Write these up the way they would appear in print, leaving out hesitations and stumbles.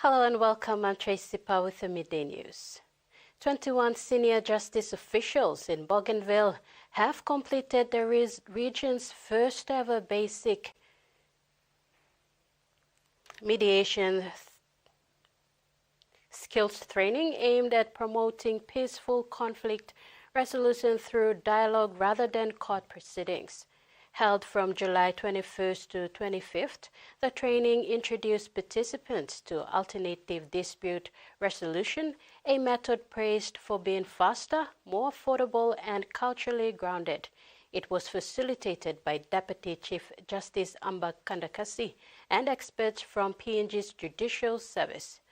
Hello and welcome. I'm Tracy Pa with the Midday News. 21 senior justice officials in Bougainville have completed the region's first ever basic mediation skills training aimed at promoting peaceful conflict resolution through dialogue rather than court proceedings. Held from July 21st to 25th, the training introduced participants to alternative dispute resolution, a method praised for being faster, more affordable, and culturally grounded. It was facilitated by Deputy Chief Justice Amba Kandakasi and experts from PNG's Judicial Service.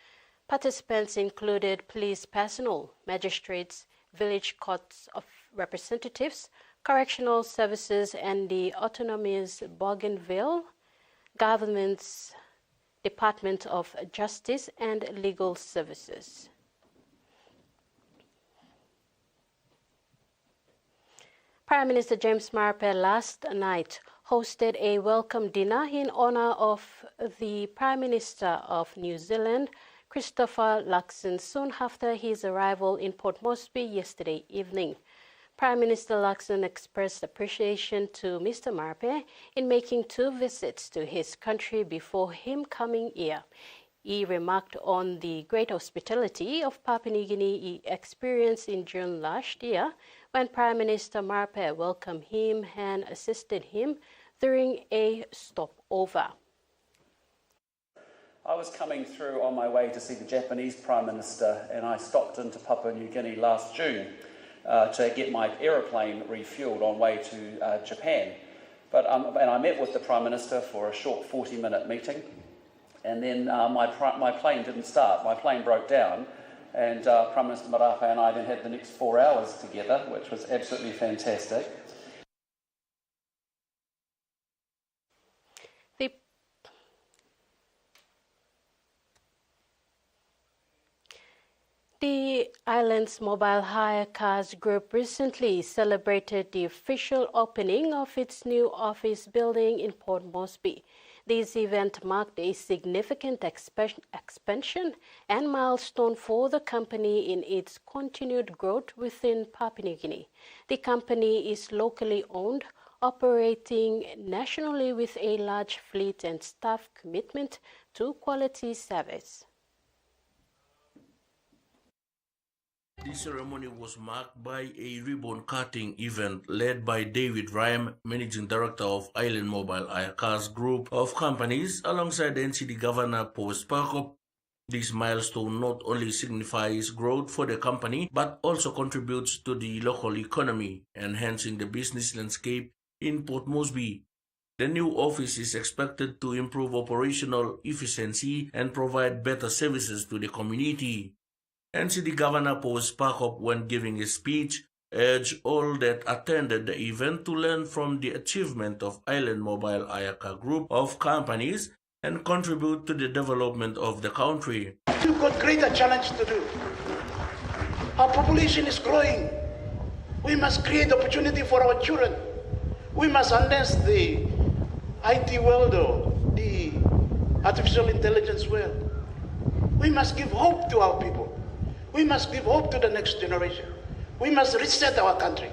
Participants included police personnel, magistrates, village courts of representatives, correctional services, and the autonomous Bougainville government's Department of Justice and Legal Services. Prime Minister James Marape last night hosted a welcome dinner in honor of the Prime Minister of New Zealand, Christopher Luxon, soon after his arrival in Port Moresby yesterday evening. Prime Minister Luxon expressed appreciation to Mr. Marape in making 2 visits to his country before him coming here. He remarked on the great hospitality of Papua New Guinea he experienced in June last year when Prime Minister Marape welcomed him and assisted him during a stopover. I was coming through on my way to see the Japanese Prime Minister, and I stopped into Papua New Guinea last June to get my aeroplane refueled on way to Japan. And I met with the Prime Minister for a short 40-minute meeting, and then my plane didn't start. My plane broke down, and Prime Minister Marape and I then had the next 4 hours together, which was absolutely fantastic. The island's mobile hire cars group recently celebrated the official opening of its new office building in Port Moresby. This event marked a significant expansion and milestone for the company in its continued growth within Papua New Guinea. The company is locally owned, operating nationally with a large fleet and staff commitment to quality service. The ceremony was marked by a ribbon-cutting event led by David Ryan, Managing Director of Island Mobile Hire Cars Group of Companies, alongside NCD Governor Paul Sparkop. This milestone not only signifies growth for the company, but also contributes to the local economy, enhancing the business landscape in Port Moresby. The new office is expected to improve operational efficiency and provide better services to the community. NCD Governor Paul Sparkop, when giving his speech, urged all that attended the event to learn from the achievement of Island Mobile Hire Car Group of Companies and contribute to the development of the country. We've got greater challenge to do. Our population is growing. We must create opportunity for our children. We must harness the IT world or the artificial intelligence world. We must give hope to our people. We must give hope to the next generation. We must reset our country.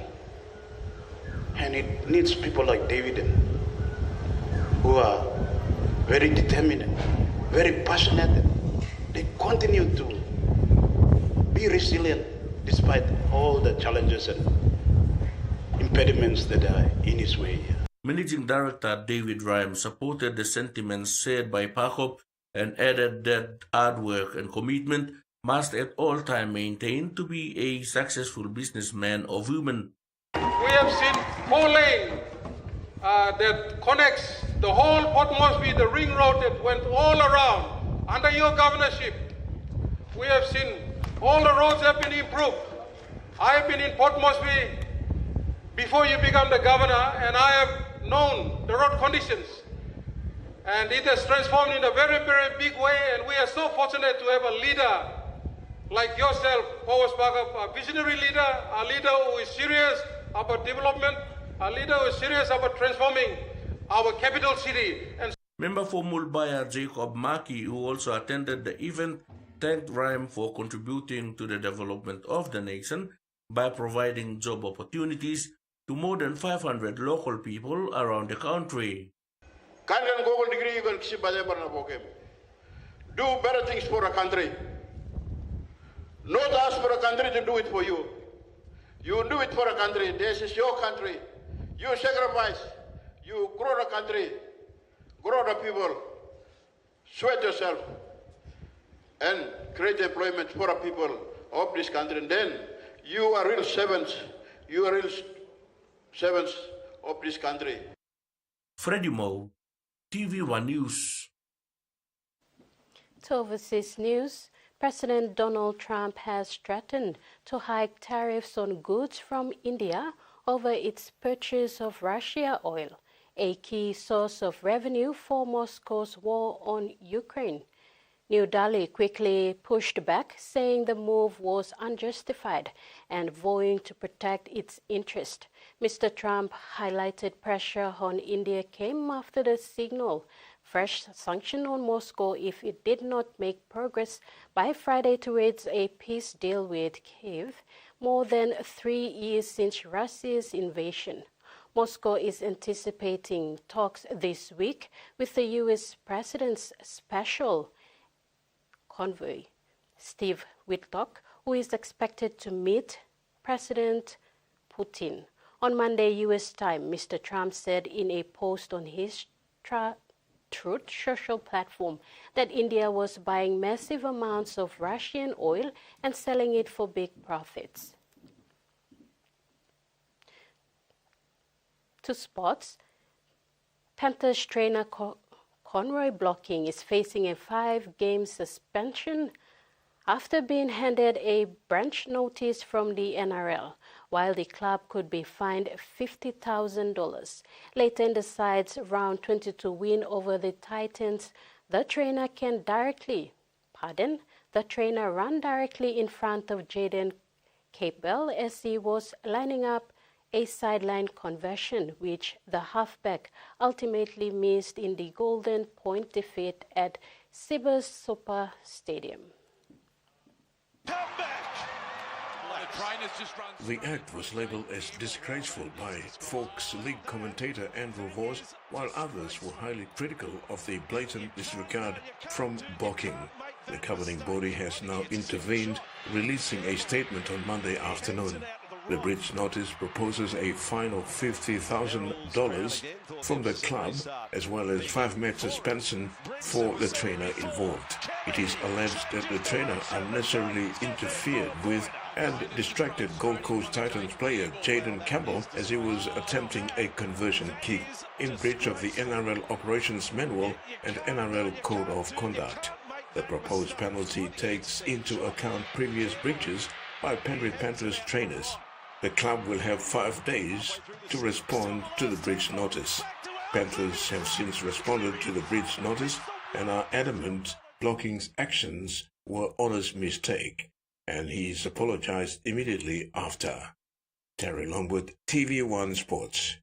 And it needs people like David who are very determined, very passionate. They continue to be resilient despite all the challenges and impediments that are in his way. Managing Director David Ryan supported the sentiments shared by Pakop and added that hard work and commitment must at all times maintain to be a successful businessman or woman. We have seen 4 lanes that connects the whole Port Moresby, the ring road that went all around under your governorship. We have seen all the roads have been improved. I have been in Port Moresby before you become the governor, and I have known the road conditions. And it has transformed in a very, very big way, and we are so fortunate to have a leader like yourself, Paul Sparkop, a visionary leader, a leader who is serious about development, a leader who is serious about transforming our capital city. And Member for Mulbaya Jacob Maki, who also attended the event, thanked Rhyme for contributing to the development of the nation by providing job opportunities to more than 500 local people around the country. Do better things for a country. Not ask for a country to do it for you. You do it for a country. This is your country. You sacrifice. You grow the country. Grow the people. Sweat yourself. And create employment for the people of this country. And then you are real servants. You are real servants of this country. Freddie Moe, TVWAN News. To overseas news, President Donald Trump has threatened to hike tariffs on goods from India over its purchase of Russia oil, a key source of revenue for Moscow's war on Ukraine. New Delhi quickly pushed back, saying the move was unjustified and vowing to protect its interest. Mr. Trump highlighted pressure on India came after the signal fresh sanction on Moscow if it did not make progress by Friday towards a peace deal with Kiev, more than 3 years since Russia's invasion. Moscow is anticipating talks this week with the U.S. President's special convoy, Steve Witkoff, who is expected to meet President Putin. On Monday, U.S. time, Mr. Trump said in a post on his Truth social platform that India was buying massive amounts of Russian oil and selling it for big profits. To sports, Panthers trainer Conroy Blocking is facing a 5-game suspension after being handed a branch notice from the NRL, while the club could be fined $50,000. Later in the side's round 22 win over the Titans, the trainer ran directly in front of Jaden Capewell as he was lining up a sideline conversion, which the halfback ultimately missed in the Golden Point defeat at Cibus Super Stadium. The act was labelled as disgraceful by Fox League commentator Andrew Voss, while others were highly critical of the blatant disregard from Blocking. The governing body has now intervened, releasing a statement on Monday afternoon. The bridge notice proposes a fine of $50,000 from the club, as well as 5-match suspension for the trainer involved. It is alleged that the trainer unnecessarily interfered with and distracted Gold Coast Titans player Jaden Campbell as he was attempting a conversion kick, in breach of the NRL Operations Manual and NRL Code of Conduct. The proposed penalty takes into account previous breaches by Penrith Panthers trainers. The club will have 5 days to respond to the breach notice. Panthers have since responded to the breach notice and are adamant Blocking's actions were honest mistake, and he's apologized immediately after. Terry Longwood, TVWAN Sports.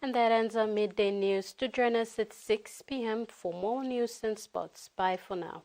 And that ends our midday news. To join us at 6 p.m. for more news and sports. Bye for now.